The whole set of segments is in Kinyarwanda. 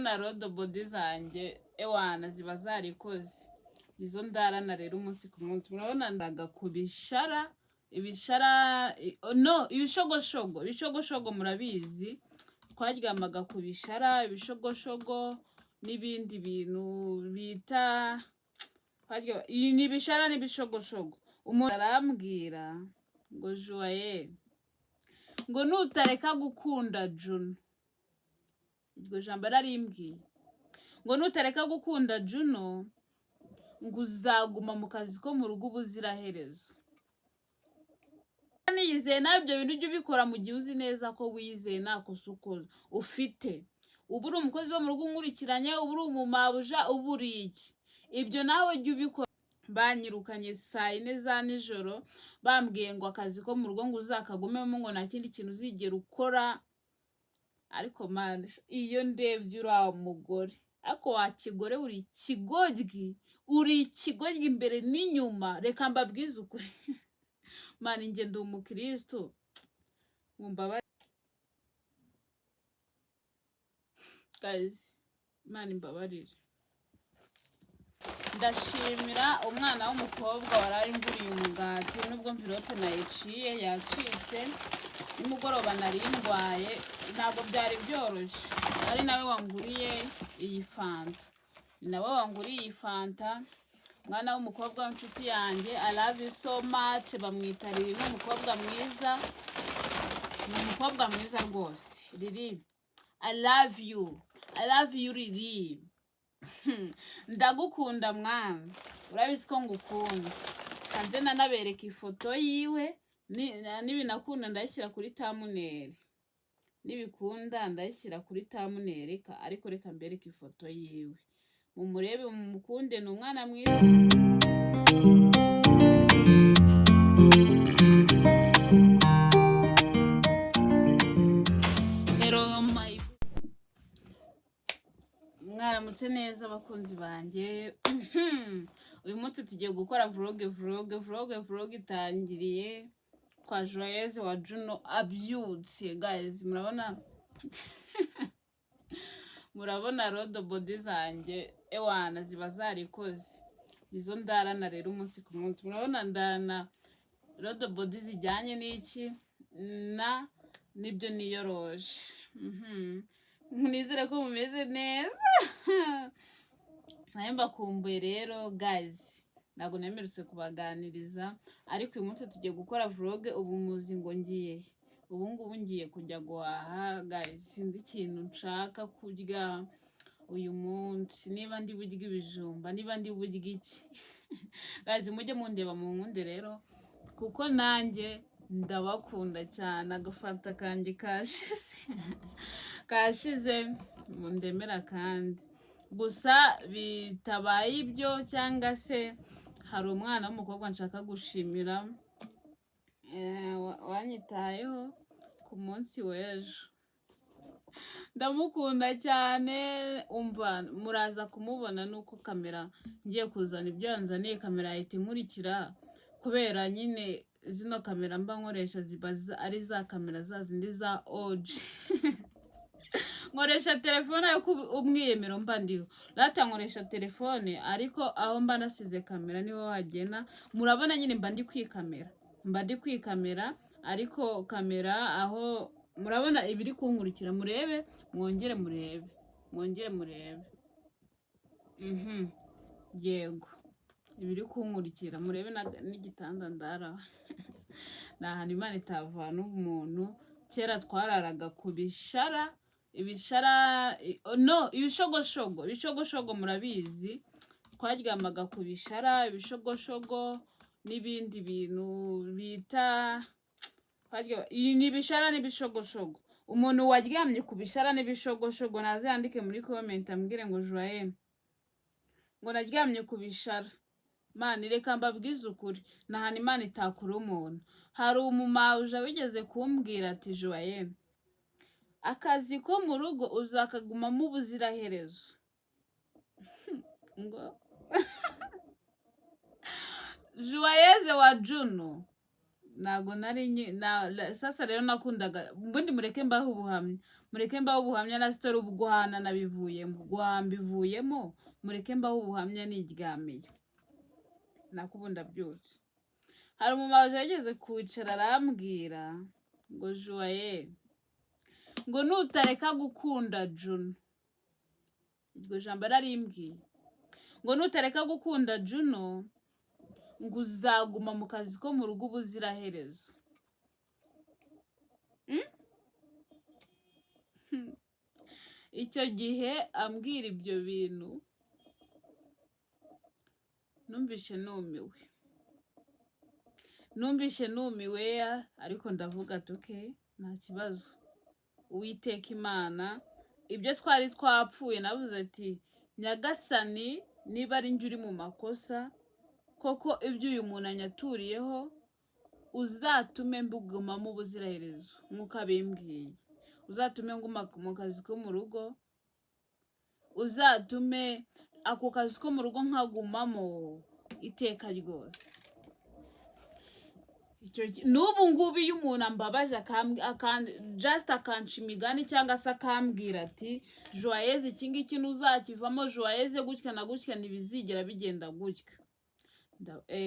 na rodo body zanjye ewana ziba zarikoze izo ndarana rero umunsi ku munsi murabona ndaga kubishara no ibishogoshogo murabizi twaryamaga kubishara ibishogoshogo n'ibindi bintu bita ni ibishara n'ibishogoshogo umuntu arambwira ngo Joyeux ngo nutareka gukunda Juno iryo jambo rarimbwiye ngo nutareka gukunda Juno ngo uzaguma mu kazi ko mu rugo ubuziraherezo niyizeye nabyo bintu ujye ubikora mu gihe uzi neza ko wizeye nta kosa ukoze ufite ubu uri umukozi wo mu rugo unkurikiranye ubu uri umumabuja ubu uri iki ibyo nawe jya ubikora banyirukanye saa 4 za nijoro bambwiye ngo akazi ko mu rugo ngo uzakagumemo ngo nta kindi kintu uzigera ukora ariko man iyo ndebye uri mugore ako wakigore uri ikigoryi imbere n'inyuma reka mbabwize ukuri man nge ndi umukristo mumba guys man mbabarire ndashimira umwana w'umukobwa waraye nguriye umugati nubwo mvirope nayiciye yacitse nimugoroba nari ndwaye ntabwo byari byoroshye ari nawe wanguriye iyi fanta mwana w'umukobwa w'inshuti yanjye I love you so much bamwita Riri n'umukobwa mwiza ni umukobwa mwiza rwose Riri I love you Riri ndagukunda mwana urabizi ko ngukunda kandi nanabereka ifoto yiwe nibinakunda ndayishyira kuri thumbnail nibikunda ndayishyira kuri thumbnail ariko reka mbereka ifoto yiwe mumurebe mumukunde ni umwana mwiza mwaramutse neza abakunzi banjye uyu munsi tugiye gukora vlog itangiriye kwa Joyeuse wa Juno abyutse guys murabona rodo body zanjye ewana ziba zarikoze izo ndarana rero umunsi ku munsi murabona ndana rodo body zijyanye n'iki nibyo niyoroje nizere ko mumeze neza naye mbakumbuye rero guys ntabwo nemerutse kubaganiriza ariko uyu munsi tugiye gukora vlog ubu muzi ngo ngiye ubu ngubu ngiye kujya guhaha guys sinzi ikintu nshaka kurya uyu munsi niba ndi burya ibijumba niba ndi burya iki guys mujye mundeba mu nkunde rero kuko nanjye ndabakunda cyane agafanta kanjye kashize mundemera kandi gusa bitabaye ibyo cyangwa se hari umwana w'umukobwa nshaka gushimira wanyitayeho ku munsi w'ejo ndamukunda cyane umva muraza kumubona nuko kamera ngiye kuzana ibyo yanzaniye kamera yahita inkurikira kubera nyine zino kamera mba nkoresha ziba ari za kamera zazindi za OG nkoresha telefone yo umwiyemero mba ndiho rata nkoresha telefone ariko aho mba nasize kamera niho wagena murabona nyine mba ndi kwikamera ariko kamera aho murabona ibiri kunkurikira murebe mwongere murebe yego ibiri kunkurikira murebe n'igitanda ndara nahana Imana itavana umuntu kera twararaga kubishara no ibishogoshogo murabizi twaryamaga kubishara ibishogoshogo n'ibindi bintu bita ni ibishara n'ibishogoshogo umuntu waryamye kubishara n'ibishogoshogo nazandike muri comment ambwire ngo Joyeux ngo naryamye kubishara mani reka mbabwize ukuri nahana Imana itakura umuntu hari umumabuja wigeze kumbwira ati Joyeux akazi ko mu rugo uzakagumamo ubuziraherezo ngo Joyeuse wa Juno ntago nari sasa rero nakundaga ubundi mureke mbaho ubuhamya mureke mbaho ubuhamya na story ubugwana nabivuyemo guhambivuyemo mureke mbaho ubuhamya niryamiye nakubunda byose. Hari umumaje yageze kwicara arambwira ngo Joyeux ngo nutareka gukunda Juno, iryo jambo ararimbwiye ngo nutareka gukunda Juno ngo uzaguma mu kazi ko mu rugo ubuziraherezo. Icyo gihe ambwira ibyo bintu numvishe numiwe ariko ndavuga ati okay nta kibazo, Uwiteka Imana ibyo twari twapfuye navuze ati Nyagasani niba ari njye uri mu makosa koko ibyo uyu muntu anyaturiyeho uzatume mbugumamo ubuziraherezo nk'uko abimbwiye, uzatume nguma mu kazi ko mu rugo, uzatume ako kazi ko mu rugo nkagumamo iteka ryose. N'ubu ngubu iyo umuntu ambabaje just akanca imigani cyangwa se akambwira ati Joyeuse iki ngiki ntuzakivamo, Joyeuse gutya na gutya ntibizigera bigenda gutya,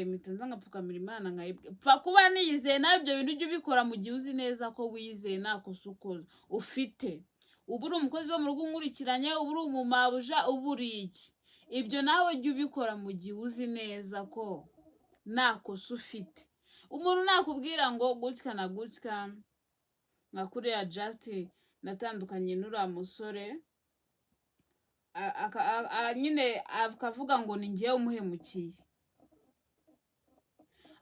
mpita nza ngapfukamira Imana pfa kuba niyizeye nawe ibyo bintu ujye ubikora mu gihe uzi neza ko wizeye nta kosa ufite. Ubu uri umukozi wo mu rugo unkurikiranye, ubu uri umumabuja, ubu uri iki, ibyo nawe ujye ubikora mu gihe uzi neza ko nta kosa ufite. Umuntu nakubwira ngo gutya na gutya nka kuriya just natandukanye n'uriya musore nyine akavuga ngo ni njyewe umuhemukiye,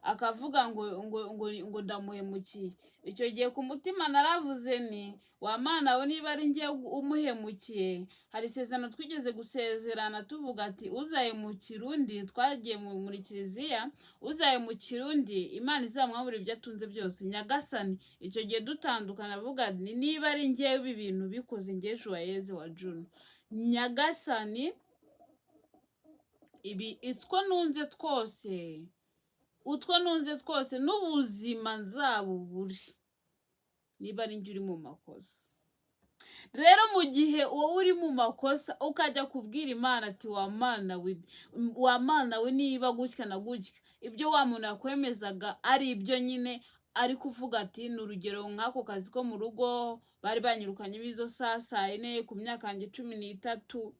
akavuga ngo ndamuhemukiye, icyo gihe ku mutima naravuze ni wa Mana we niba ari njye umuhemukiye, hari isezerano twigeze gusezerana tuvuga ati uzahemukira undi, twagiye muri kiliziya, uzahemukira undi Imana izamwambura ibyo atunze byose. Nyagasani icyo gihe dutandukana avuga niba ari njye ibi bintu bikoze njye Joyeuse wa Juno, Nyagasani ibi utwo nunze twose n'ubuzima nzabuburi niba ari njye uri mu makosa. Rero mu gihe wowe uri mu makosa ukajya kubwira Imana ati wa Mana we niba gutya na gutya, ibyo wa muntu yakwemezaga ari ibyo nyine ari kuvuga ati ni urugero nk'ako kazi ko mu rugo bari banyirukanye bizo saa 4 ku myaka yanjye 13,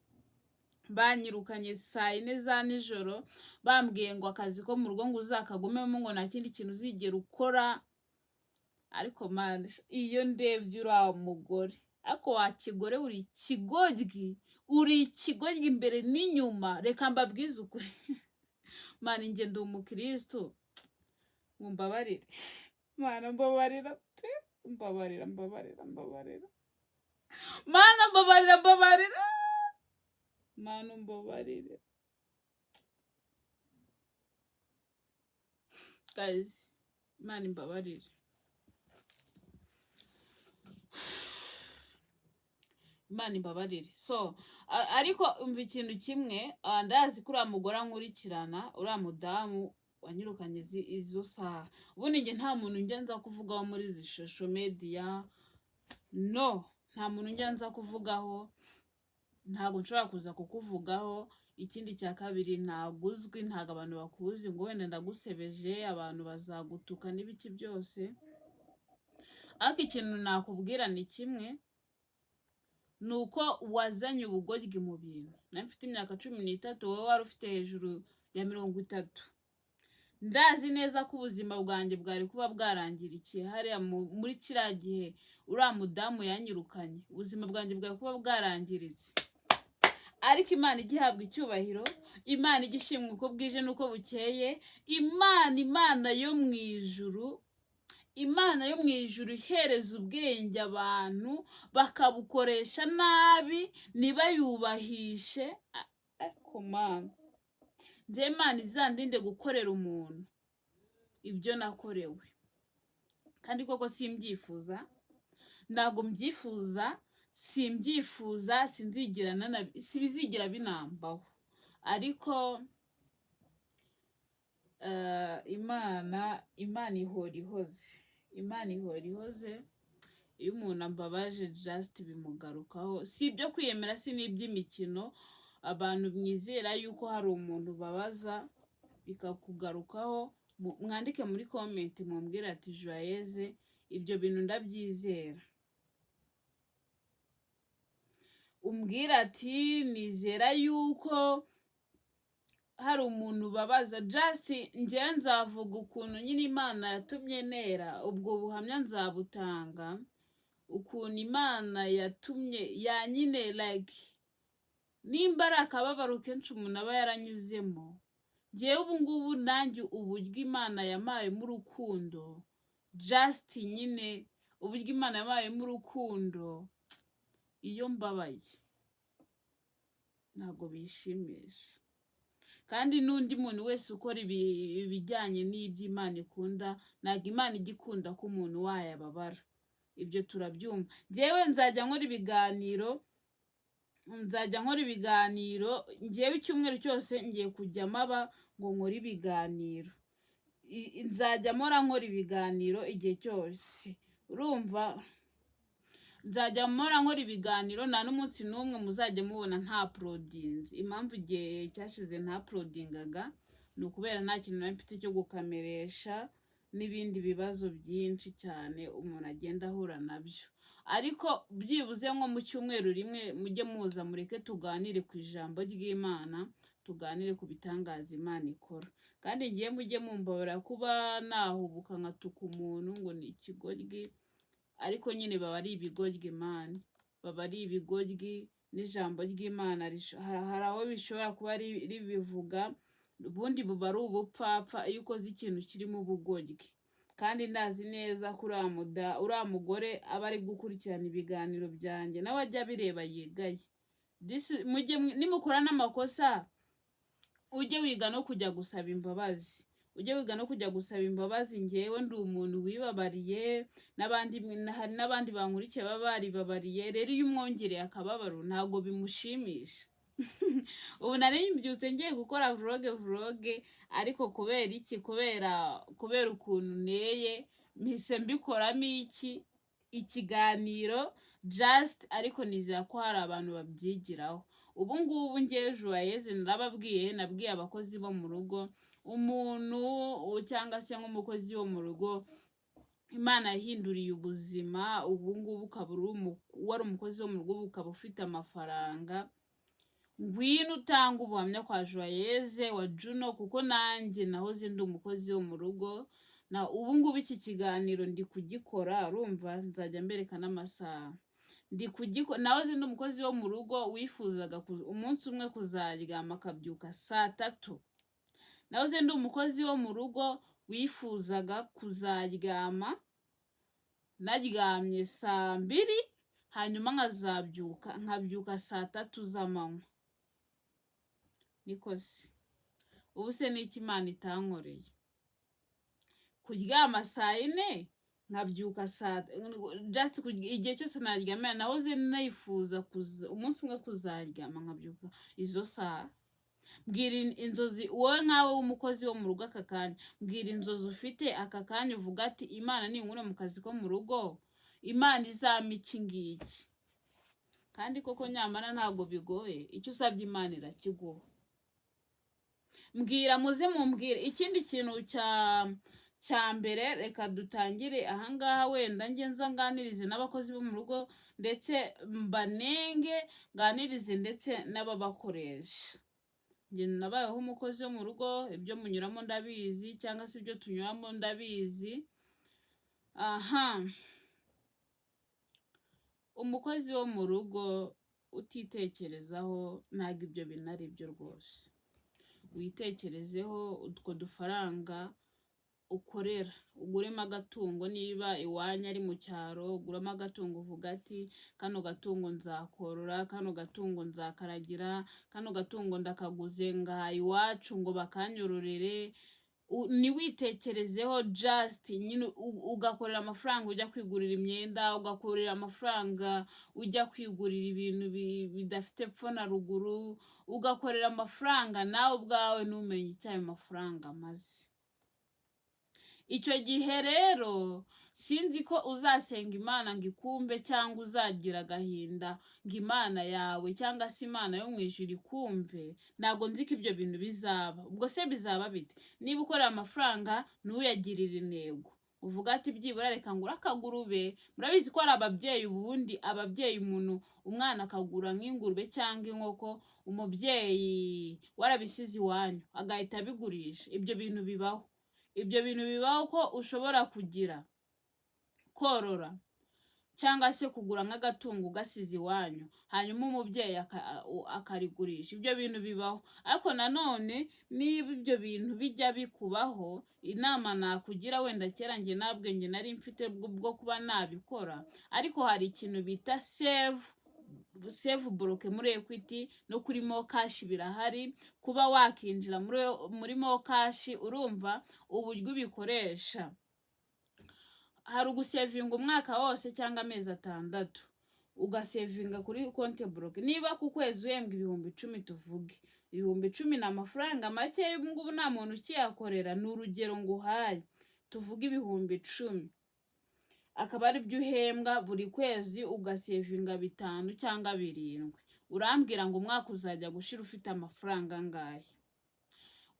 banyirukanye saa 4 za nijoro bambwiye ngo akazi ko mu rugo ngo uzakagumemo ngo nta kindi kintu uzigera ukora. Ariko man iyo ndebye uriya mugore, ariko wakigore uri ikigoryi imbere n'inyuma, reka mbabwize ukuri man njye ndi umukristo, mumbabarire Mana, mbabarira pe, mbabarira Mana, mbabarira Mana, mbabarire guys, Mana mbabarire. Imana imbabarire. So ariko umva ikintu kimwe, ndazi kuri uriya mugore ankurikirana, uriya mudamu wanyirukanye izo saha, ubundi njye nta muntu njya nza kuvugaho muri izi social media, no, nta muntu njya nza kuvugaho, ntago nshobora kuza kukuvugaho. Ikindi cya kabiri ntago uzwi, ntago abantu bakuzi ngo wenda ndagusebeje abantu bazagutuka n'ibiki byose. Ariko ikintu nakubwira ni kimwe, nuko wazanye ubugoryi mu bintu. Nari mfite imyaka 13, wowe wari ufite hejuru ya 30. Ndazi neza ko ubuzima bwanjye bwari kuba bwarangirikiye hariya muri kiriya gihe uriya mudamu yanyirukanye, ubuzima bwanjye bwari kuba bwarangiritse. Ariko Imana igihabwa icyubahiro, Imana igishimwe uko bwije nuko bukeye, Imana yo mu ijuru, Imana yo mu ijuru ihereza ubwenge abantu bakabukoresha nabi nibayubahishe. Ariko Mana, nje Imana izandinde gukorera umuntu ibyo nakorewe, kandi koko simbyifuza, ntago mbyifuza, simbyifuza, sibizigira binambaho. Ariko Imana ihora ihoze, Imana ihora ihoze, iyo umuntu ambabaje just bimugarukaho, si ibyo kwiyemera, si n'iby'imikino. Abantu mwizera yuko hari umuntu ubabaza bikakugarukaho, mwandike muri comment mumbwire ati Joyeuse ibyo bintu ndabyizera. Umbwira ati nizera yuko hari umuntu ubabaza, just njyewe nzavuga ukuntu nyine Imana yatumye nera, ubwo buhamya nzabutanga, ukuntu Imana yatumye nyine like nimba ari akababaro kenshi umuntu aba yaranyuzemo, njyewe ubu ngubu nanjye uburyo Imana yamayemo urukundo, just nyine uburyo Imana yamayemo urukundo, iyo mbabaye ntabwo bishimisha. Kandi n'undi muntu wese ukora ibijyanye n'iby'Imana ikunda, ntabwo Imana igikunda ko umuntu wayababara. Ibyo turabyumva. Njyewe nzajya nkora ibiganiro, njyewe icyumweru cyose ngiye kujya maba ngo nkore ibiganiro. Nzajya nkora ibiganiro igihe cyose. Urumva? Nzajya nkora ibiganiro, nta n'umunsi n'umwe muzajya mubona nta uploadings. Impamvu igihe cyashize nta uploadingaga ni ukubera nta kintu nari mfite cyo gukameresha n'ibindi bibazo byinshi cyane umuntu agenda ahura nabyo. Ariko byibuze nko mu cyumweru rimwe mujye muza mureke tuganire ku ijambo ry'Imana, tuganire ku bitangaza Imana ikora. Kandi ngiye mujye mumbabara kuba nahubuka nkatuka umuntu ngo ni ikigoryi, ariko nyine baba ari ibigoryi Imana, baba ari ibigoryi. N'ijambo ry'Imana hari aho bishobora kuba ribivuga, ubundi buba ari ubupfapfa iyo ukoze ikintu kirimo ubugoryi. Kandi ndazi neza ko uriya mugore aba ari gukurikirana ibiganiro byanjye, nawe ajya abireba yigaye. Nimukora n'amakosa ujye wiga no kujya gusaba imbabazi. Njyewe ndi umuntu wibabariye, hari n'abandi bankurikiye baba baribabariye. Rero iyo umwongereye akababaro ntabwo bimushimisha. Ubu nari mbyutse ngiye gukora vlog, ariko kubera iki? Kubera ukuntu neye mpise mbikoramo ikiganiro just, ariko nizera ko hari abantu babyigiraho. Ubu ngubu ngiye Joyeuse nabwiye abakozi bo mu rugo, umuntu cyangwa se nk'umukozi wo mu rugo Imana yahinduriye ubuzima, ubu ngubu ukaba wari umukozi wo mu rugo, ukaba ufite amafaranga, ngwino utanga ubuhamya kwa Joyeuse wa Juno, kuko nanjye nahoze ndi umukozi wo mu rugo. Na ubu ngubu iki kiganiro ndi kugikora, urumva nzajya mbereka n'amasaha. Nahoze ndi umukozi wo mu rugo wifuzaga umunsi umwe kuzaryama akabyuka saa 3. Nahoze ndi umukozi wo mu rugo wifuzaga kuzaryama naryamye saa 2, hanyuma nkabyuka saa 3 z'amanywa. Niko se ubu se n'iki Imana itankoreye? Kuryama saa 4 nkabyuka just igihe cyose naryamye. Nahoze nifuza umunsi umwe kuzaryama nkabyuka izo saa. Mbwira inzozi wowe nkawe w'umukozi wo mu rugo aka kanya, mbwira inzozi ufite aka kanya uvuga ati Imana ninkure mu kazi ko mu rugo, Imana izampa iki ngiki. Kandi koko nyamara ntabwo bigoye, icyo usabye Imana irakiguha. Mumbwire ikindi kintu cya mbere. Reka dutangire ahangaha, wenda njye nza nganirize n'abakozi bo mu rugo, ndetse nganirize ndetse n'ababakoresha. Njye nabayeho umukozi wo mu rugo, ibyo munyuramo ndabizi, cyangwa se ibyo tunyuramo ndabizi. Umukozi wo mu rugo utitekerezaho ntabwo ibyo bintu ari byo rwose. Witekerezeho utwo dufaranga ukorera, uguremo agatungo. Niba iwanyu ari mu cyaro, uguramo agatungo, uvuga ati kano gatungo nzakorora, kano gatungo nzakaragira, kano gatungo ndakaguze ngaha iwacu ngo bakanyororere. Niwitekerezeho just nyine ugakorera amafaranga ujya kwigurira imyenda, ugakorera amafaranga ujya kwigurira ibintu bidafite epfo na ruguru, ugakorera amafaranga nawe ubwawe ntumenye icyo ayo mafaranga amaze. icyo gihe rero sinzi ko uzasenga imana ngo ikumve cyangwa uzagira agahinda ngo imana yawe cyangwa se imana yo mu ijuru ikumve. Ntabwo nzi ko ibyo bintu bizaba. Ubwo se bizaba bite? Niba ukorera amafaranga ntuyagirire intego, uvuga ati byibura reka ngura akagurube. Murabizi ko hari ababyeyi, ubundi ababyeyi umuntu umwana akagura nk'ingurube cyangwa inkoko, umubyeyi warabisize iwanyu agahita abigurisha. Ibyo bintu bibaho. Ibyo bintu bibaho ko ushobora kugira korora cyangwa se kugura nk'agatungo ugasize iwanyu, hanyuma umubyeyi akarigurisha. Ibyo bintu bibaho. Ariko nanone niba ibyo bintu bijya bikubaho, inama nakugira, wenda kera njye nta bwenge nari mfite bwo kuba nabikora, ariko hari ikintu bita save broke muri Equity no kuri Mokash birahari. Kuba wakinjira muri Mokash, urumva uburyo ubikoresha. Hari ugusevinga umwaka wose cyangwa amezi 6, ugasevinga kuri konti broke. Niba ku kwezi uhembwa ibihumbi 10, tuvuge ibihumbi 10 ni amafaranga make, ubu ngubu nta muntu ukiyakorera, ni urugero nguhaye, tuvuge ibihumbi 10 akaba ari byo uhembwa buri kwezi, ugasevinga 5 cyangwa 7. Urambwira ngo umwaka uzajya gushira ufite amafaranga angahe?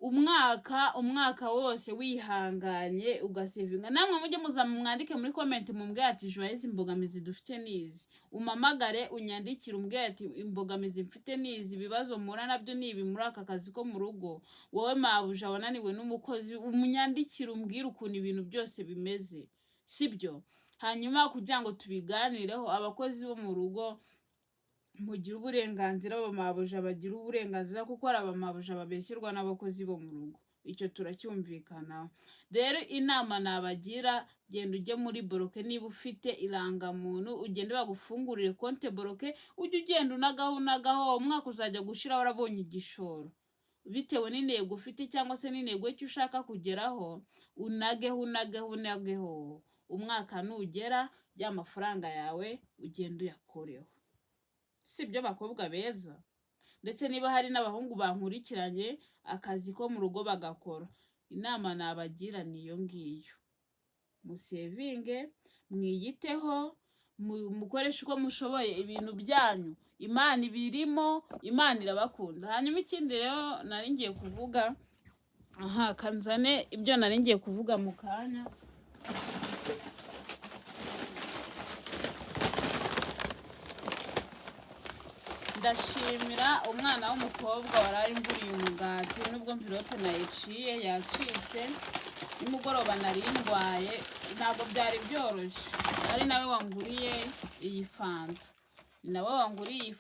Umwaka wose wihanganye ugasevinga. Namwe mujye mwandike muri comment mumbwire ati Joyeuse imbogamizi dufite nizi, umamagare unyandikire umbwire ati imbogamizi mfite nizi, ibibazo mura nabyo nibi muri aka kazi ko mu rugo, wowe mabuja wananiwe n'umukozi, umunyandikire umbwire ukuntu ibintu byose bimeze, sibyo? Hanyuma kugira ngo tubiganireho, abakozi bo mu rugo mugira uburenganzira, abamabuja bagira uburenganzira, kuko ari abamabuja babeshyirwa n'abakozi bo mu rugo. Icyo turacyumvikanaho. Rero inama nabagira, genda ujye muri broke. Niba ufite irangamuntu ugende bagufungurire konti broke, ujye ugenda unagaho. Umwaka uzajya gushira warabonye igishoro, bitewe n'intego ufite cyangwa se n'intego icyo ushaka kugeraho. Unageho. Umwaka nugera, ya mafaranga yawe ugenda uyakoreho. Sibyo bakobwa beza? Ndetse niba hari n'abahungu bankurikiranye akazi ko mu rugo bagakora, inama nabagira niyo ngiyo. Musevinge, mwiyiteho, mukoresha uko mushoboye ibintu byanyu. Imana ibirimo, Imana irabakunda. Hanyuma ikindi rero nari ngiye kuvuga, kanzane ibyo nari ngiye kuvuga mu kanya. Ndashimira umwana w'umukobwa waraye nguriye umugati, nubwo mvirope nayiciye yacitse. Nimugoroba nari ndwaye, ntabwo byari byoroshye. Ari nawe wanguriye iyi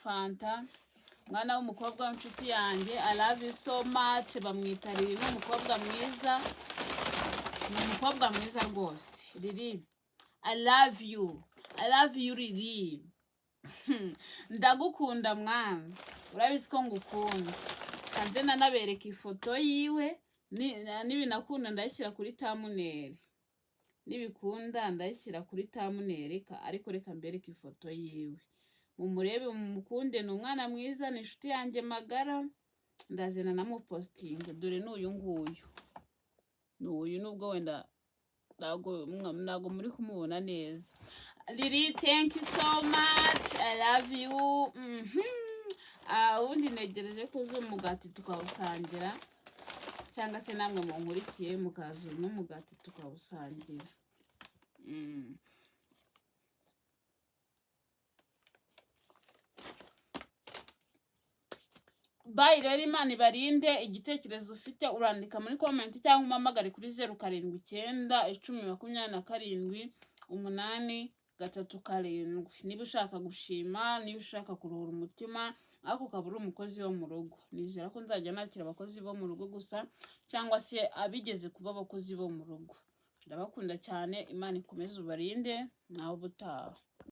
fanta. Mwana w'umukobwa w'inshuti yanjye, I love you so much. Bamwita Riri, n'umukobwa mwiza. Ni umukobwa mwiza rwose. Riri, I love you Riri. Ndagukunda mwana, urabizi ko ngukunda. Kanze nanabereka ifoto yiwe, nibinakunda ndayishyira kuri thumbnail. Nibikunda ndayishyira kuri thumbnail, ariko reka mbereke ifoto yiwe. Mumurebe mumukunde, ni umwana mwiza, ni inshuti yanjye magara. Ndazena namuposting, dore n'uyu nguyu. N'uyu nubwo wenda ntago muri kumubona neza. Riri, thank you so much. I love you. Ubundi negereje ko uza umugati tukawusangira, cyangwa se namwe munkurikiye mukaza n'umugati tukawusangira. Bye rero, Imana ibarinde. Igitekerezo ufite urandika muri comment cyangwa umamagare kuri 0790102787. Niba ushaka gushima, niba ushaka kuruhura umutima, ariko ukaba uri umukozi wo mu rugo. Nizera ko nzajya nakira abakozi bo mu rugo gusa, cyangwa se abigeze kuba abakozi bo mu rugo. Ndabakunda cyane. Imana ikomeze ubarinde, naho ubutaha.